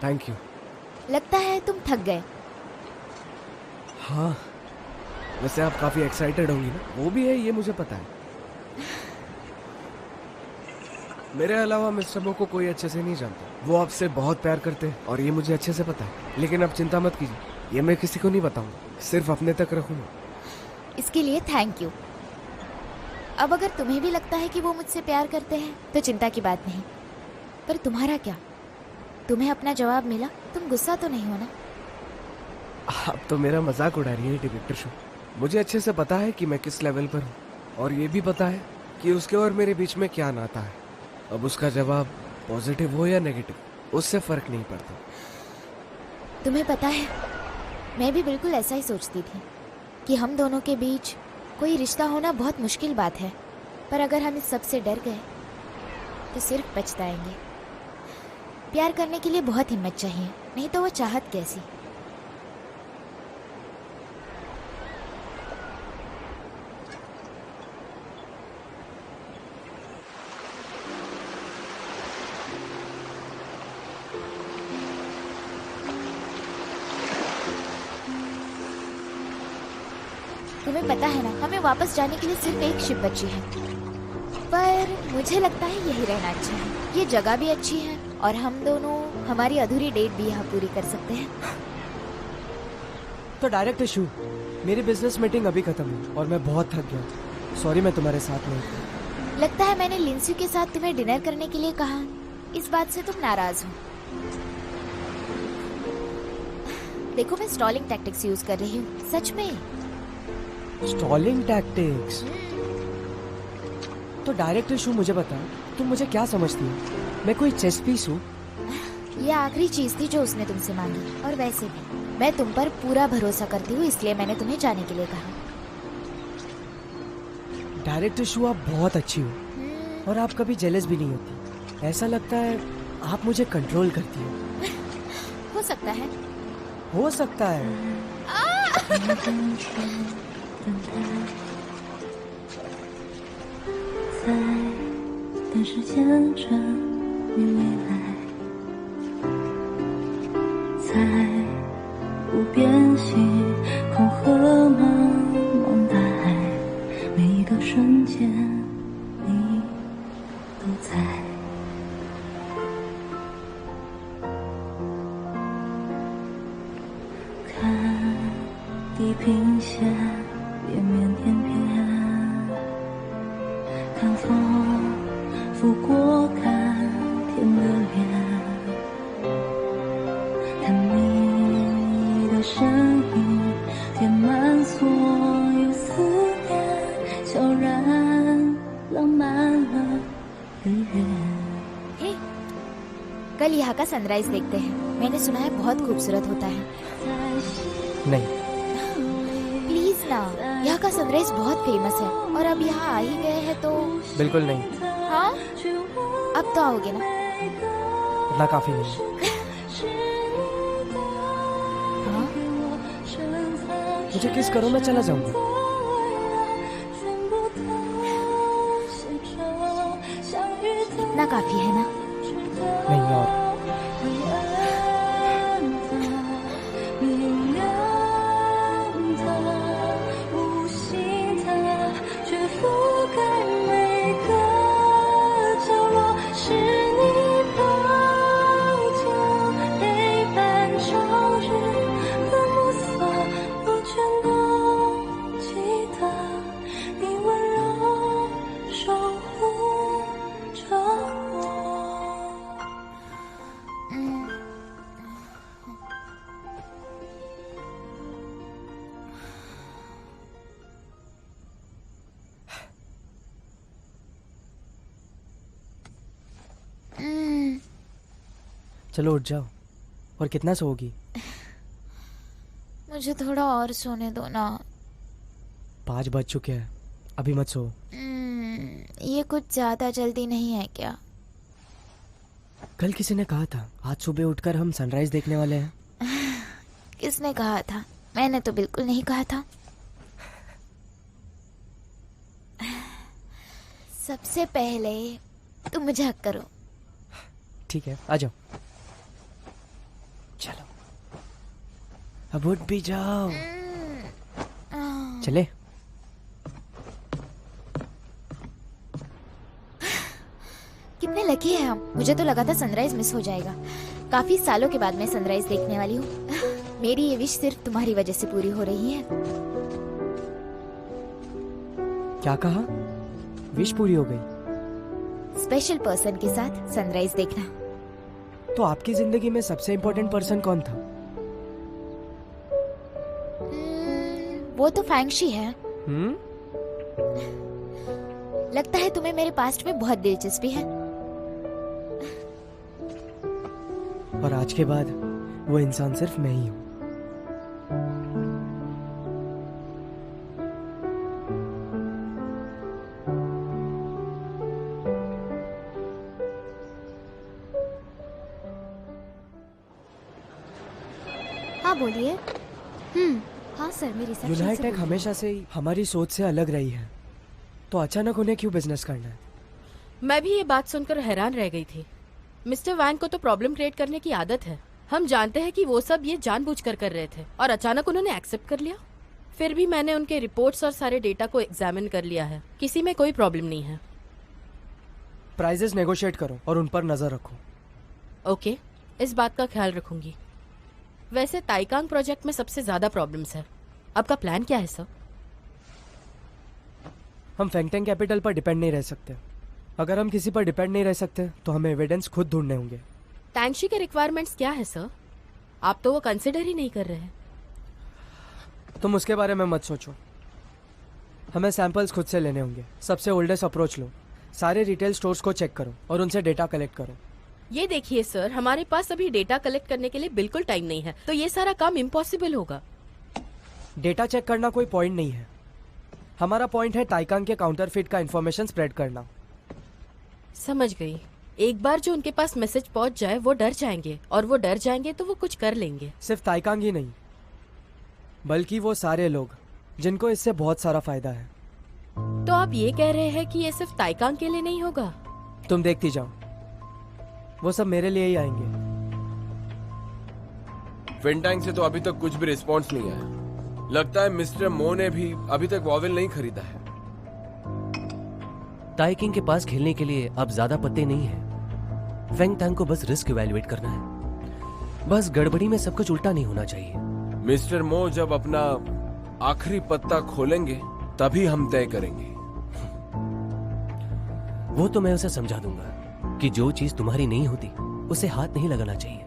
Thank you. लगता है तुम थक गए। हाँ, वैसे आप काफी एक्साइटेड होंगी ना, वो भी है ये मुझे पता है। मेरे अलावा मिस्टर मो को कोई अच्छे से नहीं जानता। वो आपसे बहुत प्यार करते हैं और ये मुझे अच्छे से पता है। लेकिन अब चिंता मत कीजिए, ये मैं किसी को नहीं बताऊंगा, सिर्फ अपने तक रखूंगा। इसके लिए थैंक यू। अब अगर तुम्हें भी लगता है कि वो मुझसे प्यार करते हैं तो चिंता की बात नहीं। पर तुम्हारा क्या? तुम्हें अपना जवाब मिला, तुम गुस्सा तो नहीं हो ना? आप तो मेरा मजाक उड़ा रही है डायरेक्टर शो। मुझे अच्छे से पता है कि मैं किस लेवल पर हूँ, और ये भी पता है कि उसके और मेरे बीच में क्या नाता है। अब उसका जवाब पॉजिटिव हो या नेगेटिव, उससे फर्क नहीं पड़ता। तुम्हें पता है, मैं भी बिल्कुल ऐसा ही सोचती थी कि हम दोनों के बीच कोई रिश्ता होना बहुत मुश्किल बात है। पर अगर हम इस सब से डर गए तो सिर्फ पछताएंगे। प्यार करने के लिए बहुत हिम्मत चाहिए, नहीं तो वो चाहत कैसी। तुम्हें पता है ना, हमें वापस जाने के लिए सिर्फ एक शिप बची है। पर मुझे लगता है यही रहना अच्छा है। ये जगह भी अच्छी है और हम दोनों हमारी अधूरी डेट भी यहाँ पूरी कर सकते हैं। तो डायरेक्ट इशू, मेरी बिजनेस मीटिंग अभी खत्म हुई और मैं बहुत थक गया। सॉरी मैं तुम्हारे साथ नहीं थी। लगता है मैंने लिंसी के साथ तुम्हें डिनर करने के लिए कहा, इस बात से तुम नाराज हो। देखो, मैं स्टॉलिंग टैक्टिक्स यूज कर रही हूँ, सच में। Stalling tactics? तो डायरेक्ट इशू मुझे बता, तुम मुझे क्या समझती हो? मैं कोई चेस पीस हूँ? ये आखिरी चीज थी जो उसने तुमसे मांगी। और वैसे भी मैं तुम पर पूरा भरोसा करती हूँ, इसलिए मैंने तुम्हें जाने के लिए कहा। डायरेक्ट इशू, आप बहुत अच्छी हो और आप कभी जेलस भी नहीं होती। ऐसा लगता है आप मुझे कंट्रोल करती हो। हो सकता है। हो सकता है।在等时间证明未来，在无边星空和茫茫大海，每一个瞬间你都在。看地平线连绵天边，看风拂过甘甜的脸，看你的身影填满所有思念，悄然浪漫了日月。हे, कल यहाँ का सनराइज देखते हैं। मैंने सुना है बहुत खूबसूरत होता है। नहीं, प्लीज ना, यहाँ का सनराइज बहुत फेमस है और अब यहाँ आ ही गए हैं तो। बिल्कुल नहीं। हाँ, अब तो आओगे ना? इतना काफी नहीं। हाँ? मुझे किस करो, मैं चला जाऊंगा। इतना काफी है ना? नहीं और। चलो उठ जाओ। और कितना सोओगी? मुझे थोड़ा और सोने दो ना। 5 बज चुके हैं, अभी मत सो। ये कुछ ज्यादा जल्दी नहीं है क्या? कल किसी ने कहा था आज सुबह उठकर हम सनराइज देखने वाले हैं। किसने कहा था? मैंने तो बिल्कुल नहीं कहा था। सबसे पहले तुम मुझे हक करो। ठीक है, आ जाओ। चलो, अब उठ भी जाओ। चले। कितने लकी है हम। मुझे तो लगा था सनराइज मिस हो जाएगा। काफी सालों के बाद मैं सनराइज देखने वाली हूँ। मेरी ये विश सिर्फ तुम्हारी वजह से पूरी हो रही है। क्या कहा? विश पूरी हो गई? स्पेशल पर्सन के साथ सनराइज देखना। तो आपकी जिंदगी में सबसे इम्पोर्टेंट पर्सन कौन था? वो तो फैंगशी है। लगता है तुम्हें मेरे पास्ट में बहुत दिलचस्पी है। और आज के बाद वो इंसान सिर्फ मैं ही हूँ। हाँ बोलिए। हाँ सर, मेरी रिसेप्शन से यूनाइटेक बोलिए। हमेशा से ही हमारी सोच से अलग रही है, तो अचानक उन्हें क्यों बिजनेस करना है? मैं भी ये बात सुनकर हैरान रह गई थी। मिस्टर वैंग को तो प्रॉब्लम क्रिएट करने की आदत है। हम जानते हैं कि वो सब ये जानबूझकर कर रहे थे और अचानक उन्होंने एक्सेप्ट कर लिया। फिर भी मैंने उनके रिपोर्ट्स और सारे डेटा को एग्जामिन कर लिया है। किसी में कोई प्रॉब्लम नहीं है। प्राइजेस नेगोशिएट करो और उन पर नजर रखो। ओके, इस बात का ख्याल रखूंगी। वैसे ताइकांग प्रोजेक्ट में सबसे ज्यादा प्रॉब्लम्स है। आपका प्लान क्या है सर? हम फैंगटेंग कैपिटल पर डिपेंड नहीं रह सकते। अगर हम किसी पर डिपेंड नहीं रह सकते तो हमें एविडेंस खुद ढूंढने होंगे। टैंगशी के रिक्वायरमेंट्स क्या है सर? आप तो वो कंसिडर ही नहीं कर रहे हैं। तुम उसके बारे में मत सोचो। हमें सैंपल्स खुद से लेने होंगे। सबसे ओल्डेस्ट अप्रोच लो, सारे रिटेल स्टोर्स को चेक करो और उनसे डेटा कलेक्ट करो। ये देखिए सर, हमारे पास अभी डेटा कलेक्ट करने के लिए बिल्कुल टाइम नहीं है, तो ये सारा काम इम्पॉसिबल होगा। डेटा चेक करना कोई पॉइंट नहीं है। हमारा पॉइंट है ताइकांग के काउंटरफिट का इंफॉर्मेशन स्प्रेड करना। समझ गई। एक बार जो उनके पास मैसेज पहुंच जाए वो डर जाएंगे, और वो डर जाएंगे तो वो कुछ कर लेंगे। सिर्फ ताइकांग ही नहीं, बल्कि वो सारे लोग जिनको इससे बहुत सारा फायदा है। तो आप ये कह रहे हैं कि ये सिर्फ ताइकांग के लिए नहीं होगा? तुम देखती जाओ, वो सब मेरे लिए ही आएंगे। फिनटैंग से तो अभी तक कुछ भी रिस्पॉन्स नहीं आया। लगता है मिस्टर मो ने भी अभी तक वॉवेल नहीं खरीदा है। ताइकिंग के पास खेलने के लिए अब ज्यादा पत्ते नहीं है। फैंगटैंग को बस रिस्क इवैल्यूएट करना है। बस गड़बड़ी में सब कुछ उल्टा नहीं होना चाहिए। मिस्टर मो जब अपना आखिरी पत्ता खोलेंगे तभी हम तय करेंगे। वो तो मैं उसे समझा दूंगा कि जो चीज तुम्हारी नहीं होती उसे हाथ नहीं लगाना चाहिए।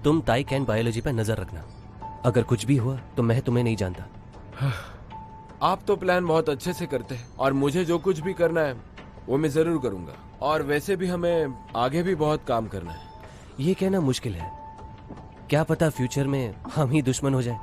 तुम ताइक एंड बायोलॉजी पर नजर रखना। अगर कुछ भी हुआ तो मैं तुम्हें नहीं जानता। आप तो प्लान बहुत अच्छे से करते हैं और मुझे जो कुछ भी करना है वो मैं जरूर करूंगा। और वैसे भी हमें आगे भी बहुत काम करना है। ये कहना मुश्किल है। क्या पता फ्यूचर में हम ही दुश्मन हो जाए।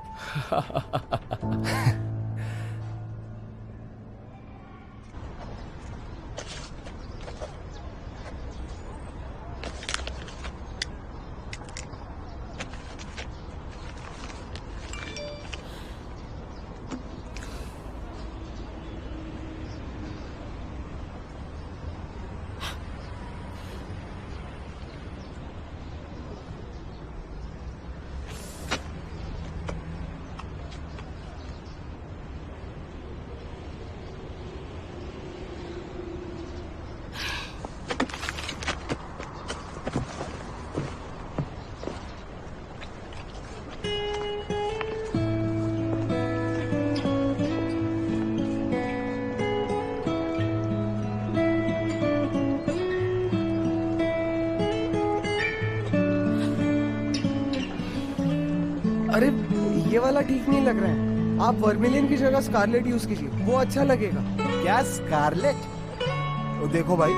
अरे ये वाला ठीक नहीं लग रहा है। आप वर्मिलियन की जगह स्कारलेट यूज कीजिए, वो अच्छा लगेगा। क्या स्कारलेट? तो देखो भाई,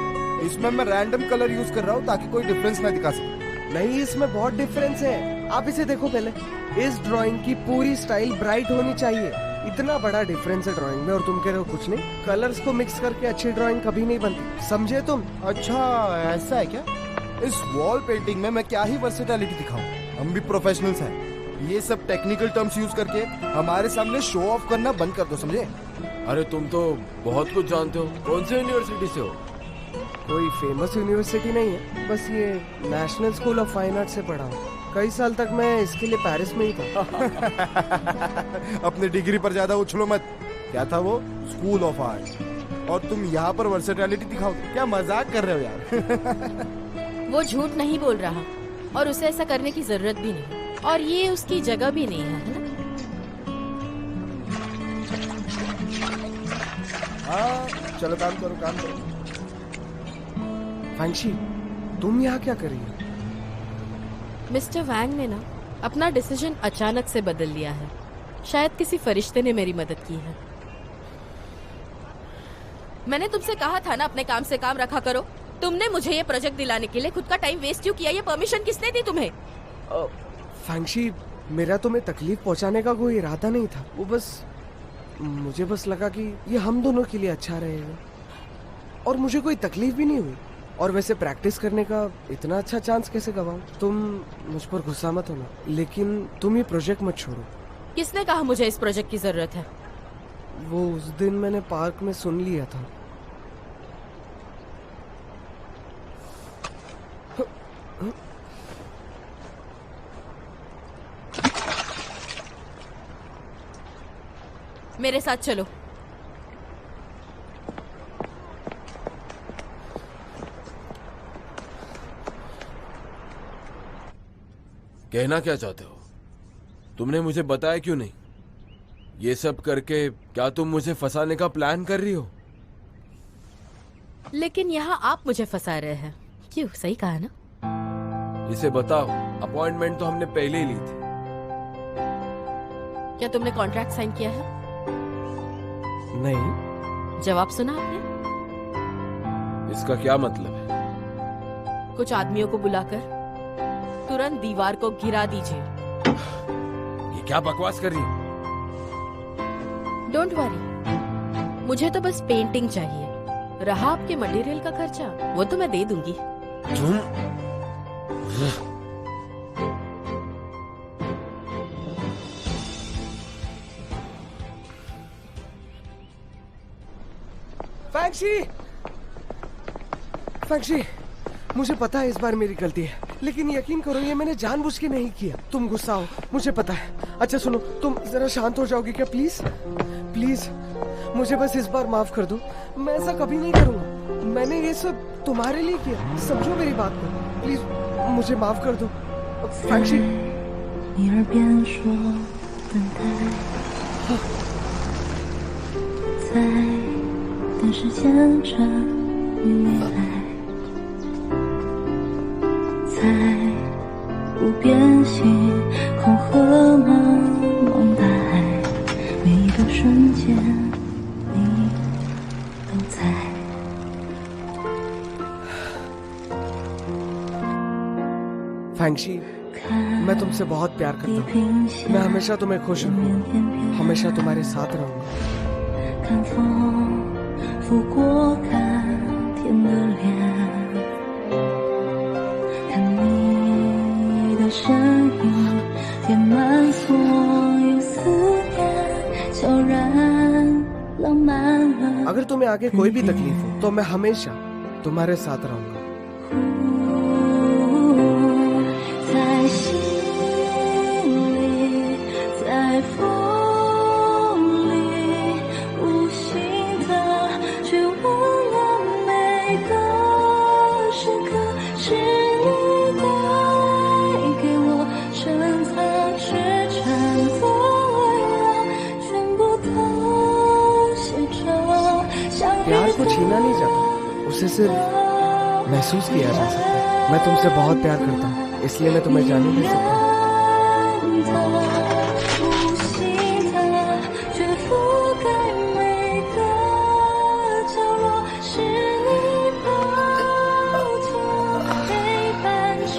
इसमें मैं रैंडम कलर यूज कर रहा हूँ ताकि कोई डिफरेंस ना दिखा सके। नहीं, इसमें बहुत डिफरेंस है। आप इसे देखो पहले। इस ड्राइंग की पूरी स्टाइल ब्राइट होनी चाहिए। इतना बड़ा डिफरेंस है ड्राइंग में और तुम कह रहे हो कुछ नहीं। कलर्स को मिक्स करके अच्छी ड्राइंग कभी नहीं बनती, समझे तुम? अच्छा ऐसा है क्या? इस वॉल पेंटिंग में मैं क्या ही वर्सेटैलिटी दिखाऊं? हम भी प्रोफेशनल्स हैं। ये सब टेक्निकल टर्म्स यूज करके हमारे सामने शो ऑफ करना बंद कर दो, समझे? अरे तुम तो बहुत कुछ जानते हो। कौन से यूनिवर्सिटी से हो? कोई फेमस यूनिवर्सिटी नहीं है, बस ये national school of fine art से पढ़ा हूँ। कई साल तक मैं इसके लिए पेरिस में ही था। अपने डिग्री पर ज्यादा उछलो मत। क्या था वो? School of art. और तुम यहाँ पर वर्सेटैलिटी दिखाओगे? क्या मजाक कर रहे हो यार? वो झूठ नहीं बोल रहा और उसे ऐसा करने की जरूरत भी नहीं, और ये उसकी जगह भी नहीं है ना? हाँ चलो काम करो काम करो। फैंक्शी, तुम यहाँ क्या कर रही हो? मिस्टर वैंग ने ना अपना डिसीजन अचानक से बदल लिया है। शायद किसी फरिश्ते ने मेरी मदद की है। मैंने तुमसे कहा था ना अपने काम से काम रखा करो। तुमने मुझे ये प्रोजेक्ट दिलाने के लिए खुद का टाइम वेस्ट क्यों किया? ये परमिशन किसने दी तुम्हें? फैंक्शी, मेरा तुम्हें तकलीफ पहुंचाने का कोई इरादा नहीं था। वो बस मुझे बस लगा कि ये हम दोनों के लिए अच्छा रहेगा, और मुझे कोई तकलीफ भी नहीं हुई। और वैसे प्रैक्टिस करने का इतना अच्छा चांस कैसे गवाऊं? तुम मुझ पर गुस्सा मत होना, लेकिन तुम ये प्रोजेक्ट मत छोड़ो। किसने कहा मुझे इस प्रोजेक्ट की जरूरत है? वो उस दिन मैंने पार्क में सुन लिया था। मेरे साथ चलो। कहना क्या चाहते हो? तुमने मुझे बताया क्यों नहीं? ये सब करके क्या तुम मुझे फंसाने का प्लान कर रही हो? लेकिन यहाँ आप मुझे फंसा रहे हैं। क्यों? सही कहा ना? इसे बताओ, अपॉइंटमेंट तो हमने पहले ही ली थी। क्या तुमने कॉन्ट्रैक्ट साइन किया है? नहीं। जवाब सुना आपने? इसका क्या मतलब है? कुछ आदमियों को बुलाकर तुरंत दीवार को गिरा दीजिए। ये क्या बकवास कर रही हो? डोंट वरी, मुझे तो बस पेंटिंग चाहिए। रहा आपके मटेरियल का खर्चा, वो तो मैं दे दूंगी। तुम फैंक्शी, फैंक्शी, मुझे पता है इस बार मेरी गलती है, लेकिन यकीन करो ये मैंने जानबूझ के नहीं किया। तुम गुस्सा हो, मुझे पता है। अच्छा सुनो, तुम जरा शांत हो जाओगे क्या प्लीज? प्लीज मुझे बस इस बार माफ कर दो। मैं ऐसा कभी नहीं करूंगा। मैंने ये सब तुम्हारे लिए किया, समझो मेरी बात को। प्लीज मुझे माफ कर दो फैंक्शी। 你耳边说等待，在等时间着你离开，在无边星空和茫茫大海，每一个瞬间你都在。 फैंक्शी, मैं तुमसे बहुत प्यार करता हूँ। मैं हमेशा तुम्हें खुश रखूंगा, हमेशा तुम्हारे साथ रहूंगा। 看风拂过看天的脸，看你的身影填满所有思念，悄然浪漫了。 अगर तुम्हें आगे कोई भी तकलीफ हो तो मैं हमेशा तुम्हारे साथ रहूंगा। 在心里，在风里，无形的却温暖每个时刻，是你带给我深藏却沉作未了，全部都写着相遇 प्यार को छीना नहीं जाता, उसे सिर्फ महसूस किया जा सकता है। मैं तुमसे बहुत प्यार करता हूँ, इसलिए मैं तुम्हें जाने नहीं सकता। 无形的，却覆盖每个角落，是你抱着陪伴朝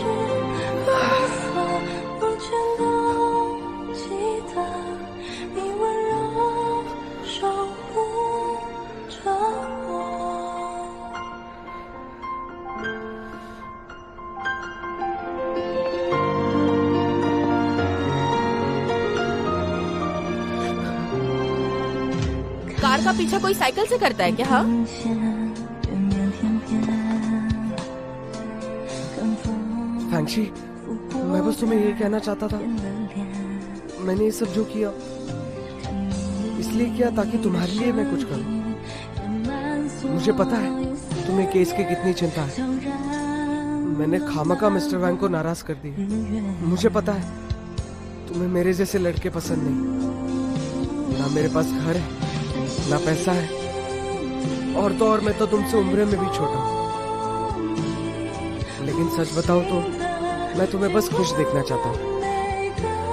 日暮色，我全都记得，你温柔守护着我。 कार का पीछा कोई साइकिल से करता है क्या? हाँ, 线远远 वैंशी, मैं बस तुम्हें ये कहना चाहता था, मैंने ये सब जो किया इसलिए किया ताकि तुम्हारे लिए मैं कुछ करूं। मुझे पता है तुम्हें केस की कितनी चिंता है। मैंने खामखा मिस्टर वैंग को नाराज कर दिया। मुझे पता है तुम्हें मेरे जैसे लड़के पसंद नहीं। ना मेरे पास घर है, ना पैसा है, और तो और मैं तो तुमसे उम्र में भी छोटा हूं। लेकिन सच बताऊं तो मैं तुम्हें बस खुश देखना चाहता हूँ।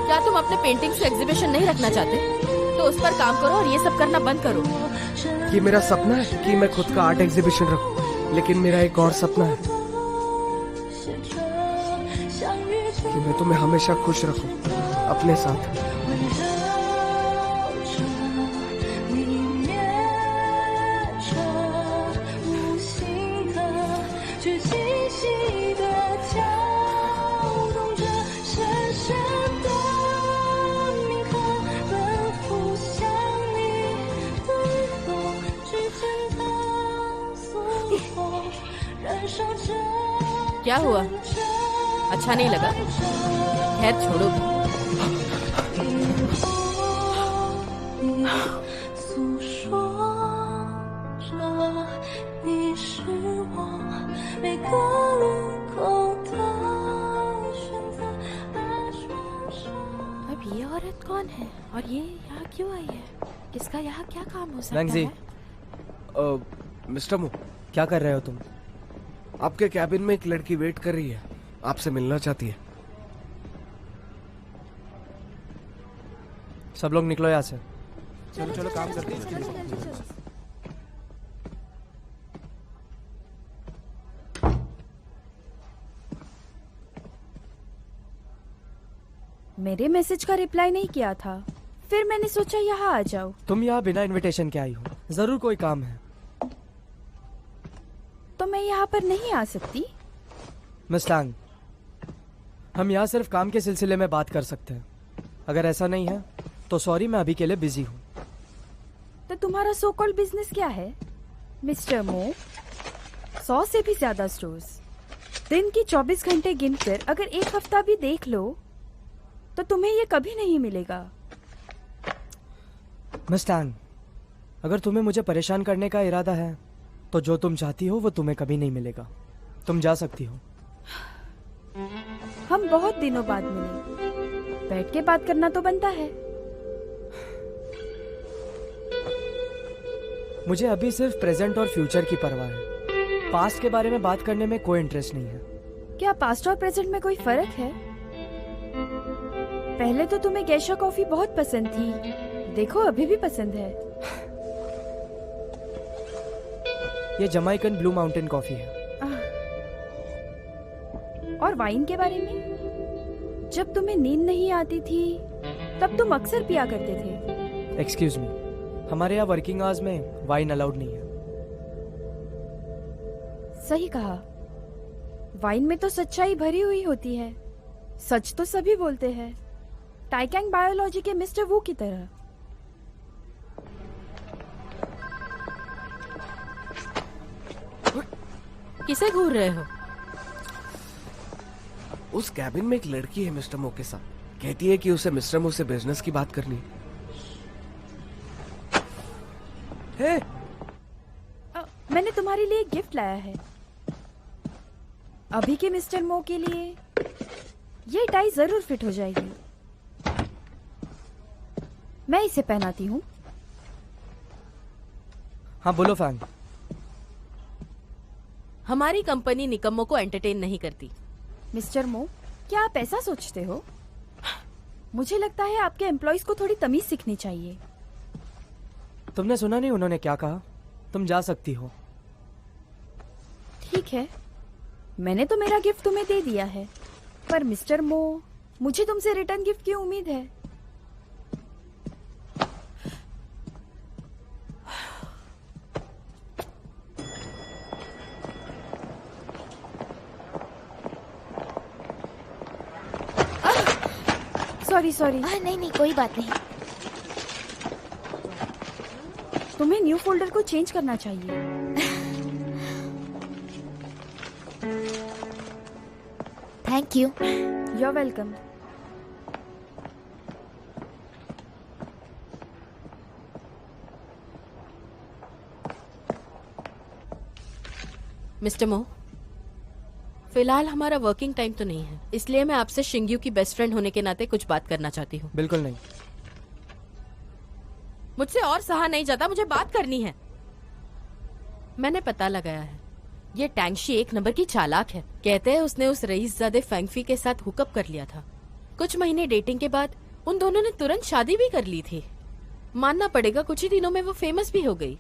क्या तुम अपने पेंटिंग्स का एग्जीबिशन नहीं रखना चाहते? तो उस पर काम करो और ये सब करना बंद करो। कि मेरा सपना है कि मैं खुद का आर्ट एग्जीबिशन रखूं, लेकिन मेरा एक और सपना है कि मैं तुम्हें हमेशा खुश रखूं अपने साथ। क्या हुआ? अच्छा नहीं लगा? खैर छोड़ो। अब ये औरत कौन है और ये यहाँ क्यों आई है? इसका यहाँ क्या काम हो सकता वैंगजी, है? मिस्टर मू, क्या कर रहे हो तुम? आपके कैबिन में एक लड़की वेट कर रही है, आपसे मिलना चाहती है। सब लोग निकलो यहाँ से। चलो चलो काम करते हैं। मेरे मैसेज का रिप्लाई नहीं किया था, फिर मैंने सोचा यहाँ आ जाओ। तुम यहाँ बिना इनविटेशन के आई हो, जरूर कोई काम है। तो मैं यहाँ पर नहीं आ सकती? मिस लांग, हम यहाँ सिर्फ काम के सिलसिले में बात कर सकते हैं। अगर ऐसा नहीं है तो सॉरी, मैं अभी के लिए बिजी हूँ। तो तुम्हारा सो कॉल्ड बिजनेस क्या है मिस्टर मो? 100 से भी ज्यादा स्टोर्स, दिन की 24 घंटे गिनकर अगर एक हफ्ता भी देख लो तो तुम्हें ये कभी नहीं मिलेगा। मिस लांग, अगर तुम्हें मुझे परेशान करने का इरादा है तो जो तुम चाहती हो वो तुम्हें कभी नहीं मिलेगा। तुम जा सकती हो। हम बहुत दिनों बाद मिले, बैठ के बात करना तो बनता है। मुझे अभी सिर्फ प्रेजेंट और फ्यूचर की परवाह है। पास्ट के बारे में बात करने में कोई इंटरेस्ट नहीं है। क्या पास्ट और प्रेजेंट में कोई फर्क है? पहले तो तुम्हें गेशा कॉफी बहुत पसंद थी, देखो अभी भी पसंद है। ये जमाइकन ब्लू माउंटेन कॉफी है। और वाइन के बारे में? जब तुम्हें नींद नहीं आती थी तब तुम अक्सर पिया करते थे। एक्सक्यूज मी, हमारे यहाँ वर्किंग आवर्स में वाइन अलाउड नहीं है। सही कहा, वाइन में तो सच्चाई भरी हुई होती है। सच तो सभी बोलते हैं, टाइकैंग बायोलॉजी के मिस्टर वू की तरह। किसे घूर रहे हो? उस कैबिन में एक लड़की है मिस्टर मो के साथ, कहती है कि उसे मिस्टर मो से बिजनेस की बात करनी है। मैंने तुम्हारे लिए एक गिफ्ट लाया है। अभी के मिस्टर मो के लिए ये टाई जरूर फिट हो जाएगी। मैं इसे पहनाती हूँ। हाँ बोलो फैंग। हमारी कंपनी निकम्मों को एंटरटेन नहीं करती। मिस्टर मो, क्या आप ऐसा सोचते हो? मुझे लगता है आपके एम्प्लॉइज को थोड़ी तमीज सीखनी चाहिए। तुमने सुना नहीं उन्होंने क्या कहा? तुम जा सकती हो। ठीक है, मैंने तो मेरा गिफ्ट तुम्हें दे दिया है, पर मिस्टर मो, मुझे तुमसे रिटर्न गिफ्ट की उम्मीद है। सॉरी। नहीं नहीं, कोई बात नहीं। तुम्हें न्यू फोल्डर को चेंज करना चाहिए। Thank you. You are welcome. Mister Mo, फिलहाल हमारा वर्किंग टाइम तो नहीं है, इसलिए मैं आपसे शिंग्यू की बेस्ट फ्रेंड होने के नाते कुछ बात करना चाहती हूँ। बिल्कुल नहीं। मुझसे और सहा नहीं जाता, मुझे बात करनी है। मैंने पता लगाया है, ये टैंगशी एक नंबर की चालाक है। कहते हैं उसने उस रईसजादे फैंगफी के साथ हुकअप कर लिया था। कुछ महीने डेटिंग के बाद उन दोनों ने तुरंत शादी भी कर ली थी। मानना पड़ेगा कुछ ही दिनों में वो फेमस भी हो गई।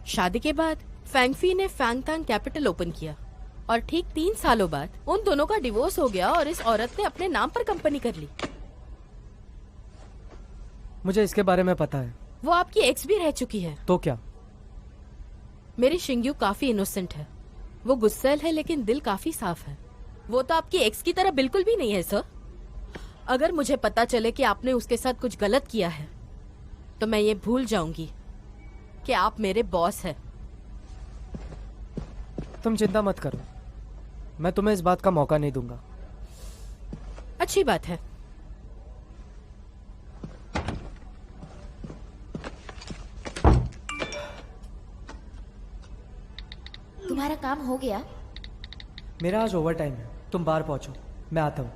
शादी के बाद फैंगफी ने फैंगतांग कैपिटल ओपन किया और ठीक 3 सालों बाद उन दोनों का डिवोर्स हो गया और इस औरत ने अपने नाम पर कंपनी कर ली। मुझे इसके बारे में पता है। वो आपकी एक्स भी रह चुकी है। तो क्या? मेरी शिंग्यू काफी इनोसेंट है। वो गुस्सैल है लेकिन दिल काफी साफ है। वो तो आपकी एक्स की तरह बिल्कुल भी नहीं है सर। अगर मुझे पता चले कि आपने उसके साथ कुछ गलत किया है तो मैं ये भूल जाऊंगी कि आप मेरे बॉस हैं। तुम चिंता मत करो, मैं तुम्हें इस बात का मौका नहीं दूंगा। अच्छी बात है। तुम्हारा काम हो गया? मेरा आज ओवर टाइम है, तुम बाहर पहुंचो, मैं आता हूँ।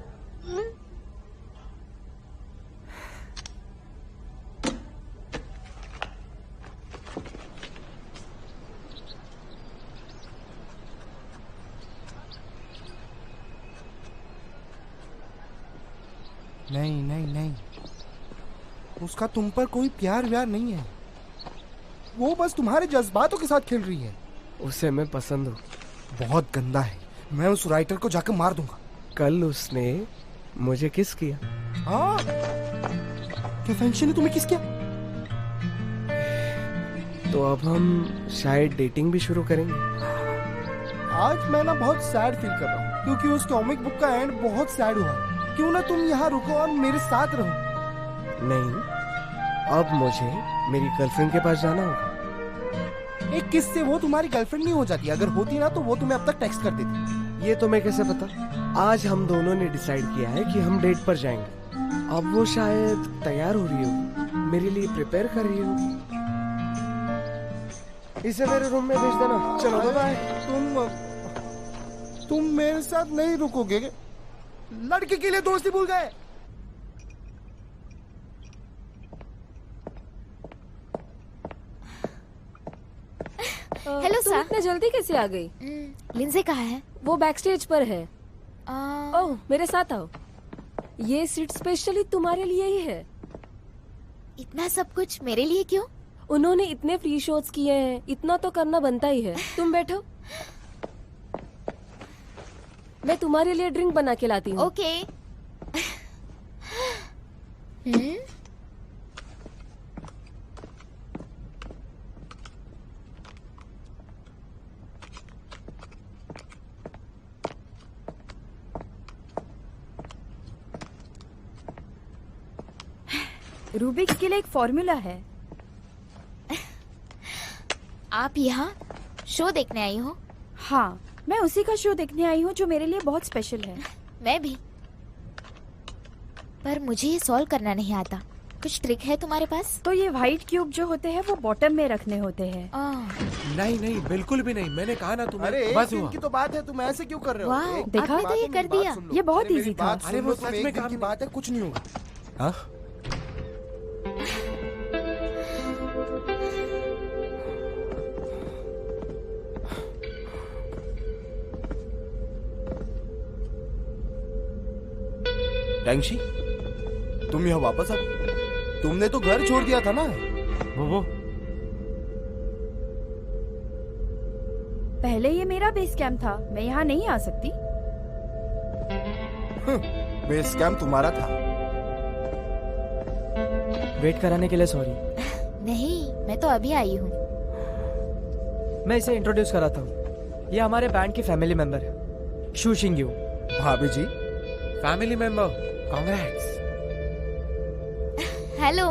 नहीं नहीं नहीं, उसका तुम पर कोई प्यार व्यार नहीं है। वो बस तुम्हारे जज्बातों के साथ खेल रही है। उसे मैं पसंद हूँ। बहुत गंदा है, मैं उस राइटर को जाकर मार दूंगा। कल उसने मुझे किस किया। हाँ, क्या फैंगशी ने तुम्हें किस किया? तो अब हम शायद डेटिंग भी शुरू करेंगे। आज मैं ना बहुत सैड फील कर रहा हूँ क्योंकि उस कॉमिक बुक का एंड बहुत सैड हुआ। क्यों ना तुम यहाँ रुको और मेरे साथ रहो। नहीं, अब मुझे मेरी गर्लफ्रेंड के पास जाना होगा। एक किस से वो तुम्हारी गर्लफ्रेंड नहीं हो जाती? अगर होती ना तो वो तुम्हें अब तक टेक्स्ट कर देती। ये तुम्हें कैसे पता? आज हम दोनों ने डिसाइड किया है कि हम डेट पर जाएंगे। अब वो शायद तैयार हो रही होगी, मेरे लिए प्रिपेयर कर रही होगी। इसे मेरे रूम में भेज देना। चलो बाय। तुम मेरे साथ नहीं रुकोगे? लड़के के लिए दोस्ती भूल गए? हेलो तुम सर। इतने जल्दी कैसे आ गई? लिंजे कहाँ है? वो बैक स्टेज पर है। आ, ओह, मेरे साथ आओ। ये सीट स्पेशली तुम्हारे लिए ही है। इतना सब कुछ मेरे लिए क्यों? उन्होंने इतने फ्री शोज किए हैं, इतना तो करना बनता ही है। तुम बैठो, मैं तुम्हारे लिए ड्रिंक बना के लाती हूँ। ओके। रूबिक्स के लिए एक फॉर्मूला है। आप यहाँ शो देखने आई हो? हाँ, मैं उसी का शो देखने आई हूँ जो मेरे लिए बहुत स्पेशल है। मैं भी, पर मुझे ये सॉल्व करना नहीं आता। कुछ ट्रिक है तुम्हारे पास? तो ये व्हाइट क्यूब जो होते हैं वो बॉटम में रखने होते हैं। नहीं नहीं, बिल्कुल भी नहीं। मैंने कहा ना तुम्हें। अरे बस एक हुआ। दिन की तो बात है, तुम ऐसे क्यों कर रहे हो? वाह, एक देखा? आपने तो ये कर दिया। ये बहुत इजी था। अरे वो सच में काम की बात है, कुछ नहीं होगा। हाँ? टैंगशी, तुम यहाँ वापस आ गए? तुमने तो घर छोड़ दिया था ना? वो पहले ये मेरा बेस कैंप था, मैं यहाँ नहीं आ सकती। बेस कैंप तुम्हारा था। वेट कराने के लिए सॉरी। नहीं, मैं तो अभी आई हूँ। मैं इसे इंट्रोड्यूस कराता हूँ। ये हमारे बैंड की फैमिली मेंबर है, शू शिंग्यू। भाभी जी, फैमिली मेंबर, कांग्रेट्स। हेलो।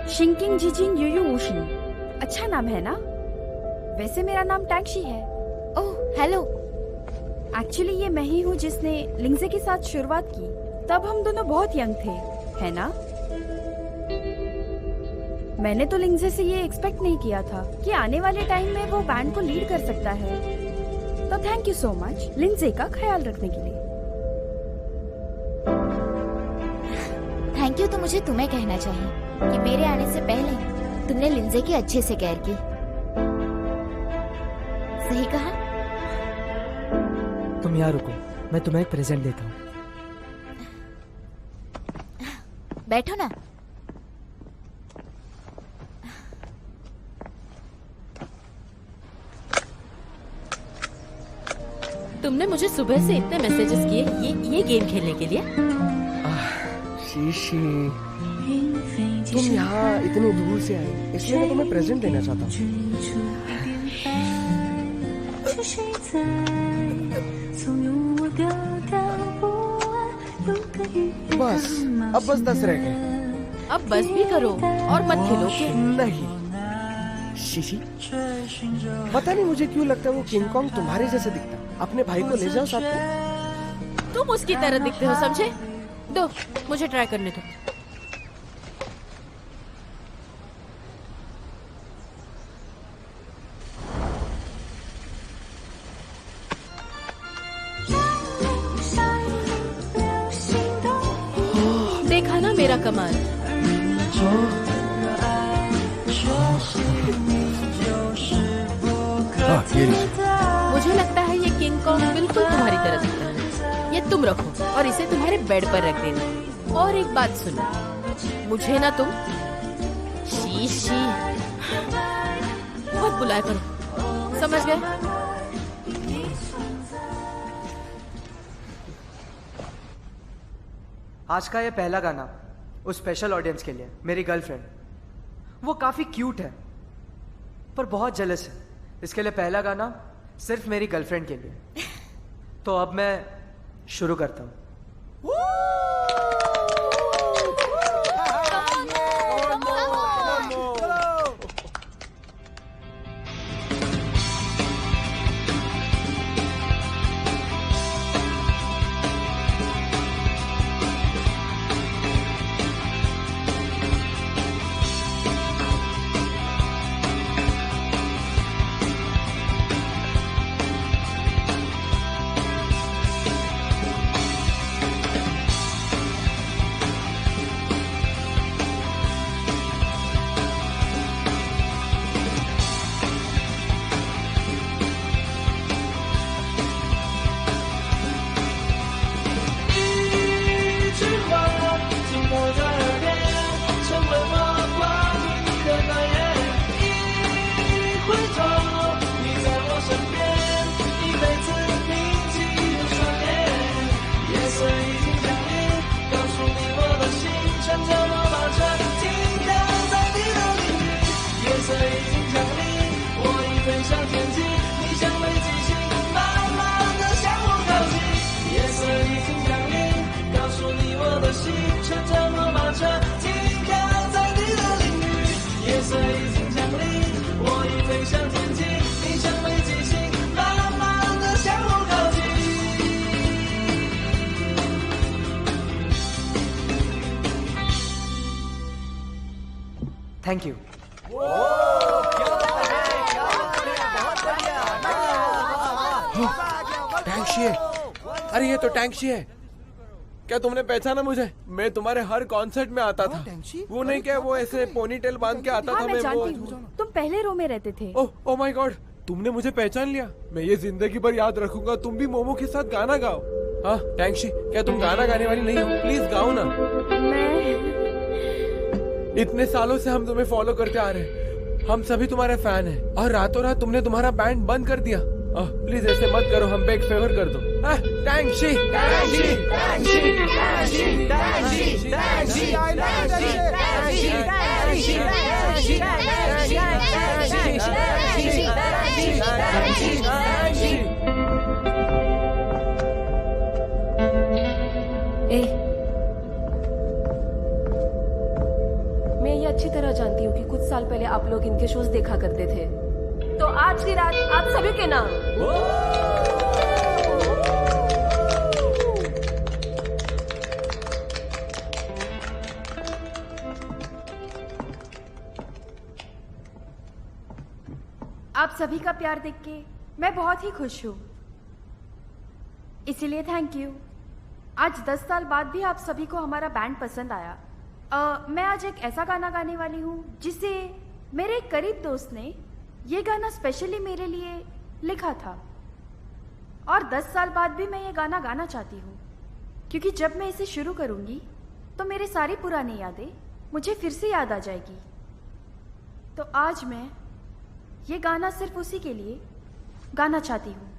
शिंकिंग जिजिंग यूयू वूशिंग, अच्छा नाम है ना? वैसे मेरा नाम टैंगशी है। Oh hello. एक्चुअली ये मैं ही हूँ जिसने लिंजे के साथ शुरुआत की। तब हम दोनों बहुत यंग थे, है ना? मैंने तो लिंजे से ये एक्सपेक्ट नहीं किया था कि आने वाले टाइम में वो बैंड को लीड कर सकता है। तो थैंक यू सो मच लिंजे का ख्याल रखने के लिए। थैंक यू तो मुझे तुम्हें कहना चाहिए कि मेरे आने से पहले तुमने लिंजे की अच्छे से केयर की। सही कहा? तुम यहाँ रुको, मैं तुम्हें एक प्रेजेंट देता हूँ। बैठो ना। तुमने मुझे सुबह से इतने मैसेजेस किए ये गेम खेलने के लिए? शीशी, तुम यहाँ इतनी दूर से आई इसलिए मैं तुम्हें प्रेजेंट देना चाहता हूँ। बस अब बस 10 रह गए। अब बस भी करो और मत खेलो। नहीं शीशी, पता नहीं मुझे क्यों लगता है वो किंग कॉन्ग तुम्हारे जैसे दिखता है। अपने भाई को ले जाओ साथ में। तुम उसकी तरह दिखते हो, समझे? दो मुझे ट्राई करने दो। देखा ना मेरा कमाल? मुझे लगता है ये किंग कॉन्ग बिल्कुल तुम्हारी तरह दिखता है। ये तुम रखो और इसे तुम्हारे बेड पर रख देना। और एक बात सुनो, मुझे ना तुम शीशी बहुत बुलाया करो, समझ गए? आज का ये पहला गाना उस स्पेशल ऑडियंस के लिए, मेरी गर्लफ्रेंड। वो काफी क्यूट है पर बहुत जेलस है। इसके लिए पहला गाना सिर्फ मेरी गर्लफ्रेंड के लिए। तो अब मैं शुरू करता हूँ। Thank you. टैंक्सी है। अरे ये तो टैंक्सी है। क्या तुमने पहचाना मुझे? मैं तुम्हारे हर कॉन्सर्ट में आता था। वो नहीं क्या, वो ऐसे पोनीटेल बांध के आता था। मैं जानती हूँ, तुम पहले रो में रहते थे। ओह माय गॉड, तुमने मुझे पहचान लिया। मैं ये जिंदगी भर याद रखूंगा। तुम भी मोमो के साथ गाना गाओ। हाँ टैंक्सी, क्या तुम गाना गाने वाली नहीं हो? प्लीज गाओ ना। इतने सालों से हम तुम्हें फॉलो करते आ रहे हैं। हम सभी तुम्हारे फैन हैं और रातों रात तुमने तुम्हारा बैंड बंद कर दिया। प्लीज ऐसे मत करो, हम पे एक फेवर कर दो। टैंक्सी, टैंक्सी, टैंक्सी, टैंक्सी, टैंक्सी, टैंक्सी, आई लव टैंक्सी, टैंक्सी, टैंक्सी, टैंक्सी, टैंक्सी, टैंक्सी, टैंक्सी। मैं ये अच्छी तरह जानती हूँ कि कुछ साल पहले आप लोग इनके शोज देखा करते थे। तो आज की रात आप सभी के नाम आप सभी का प्यार देख के मैं बहुत ही खुश हूँ, इसीलिए थैंक यू। आज 10 साल बाद भी आप सभी को हमारा बैंड पसंद आया। मैं आज एक ऐसा गाना गाने वाली हूँ जिसे मेरे एक करीब दोस्त ने ये गाना स्पेशली मेरे लिए लिखा था, और 10 साल बाद भी मैं ये गाना गाना चाहती हूँ, क्योंकि जब मैं इसे शुरू करूँगी तो मेरी सारी पुरानी यादें मुझे फिर से याद आ जाएगी। तो आज मैं ये गाना सिर्फ उसी के लिए गाना चाहती हूँ।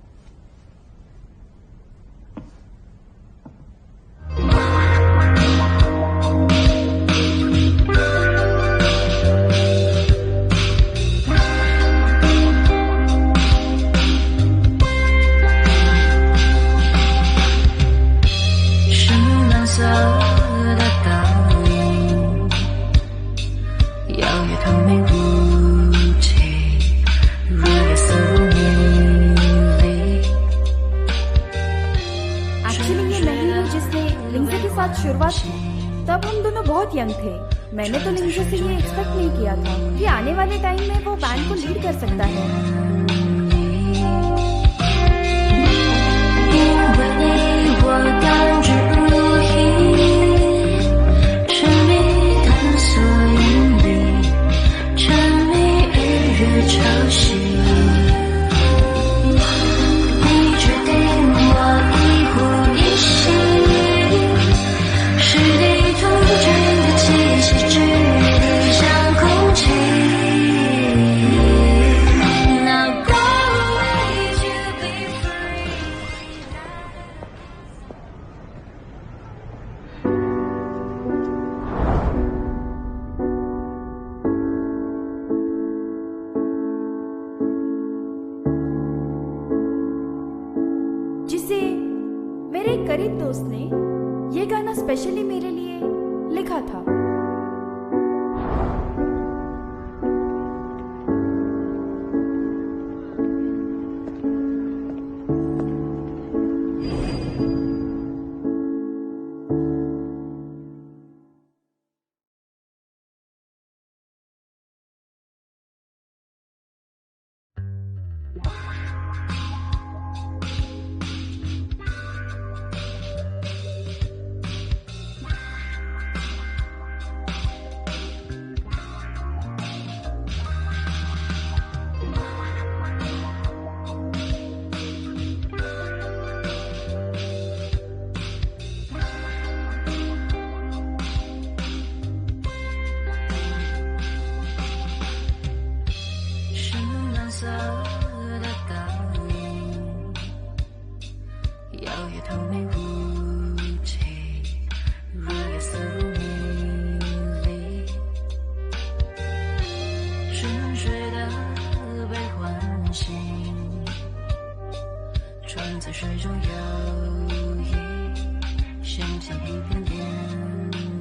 शुरुआत की तब हम दोनों बहुत यंग थे। मैंने तो लिंजे से ये एक्सपेक्ट नहीं किया था कि आने वाले टाइम में वो बैंड को लीड कर सकता है। जिसे मेरे एक करीब दोस्त ने ये गाना स्पेशली मेरे लिए लिखा था।船在水中游弋，想象一片莲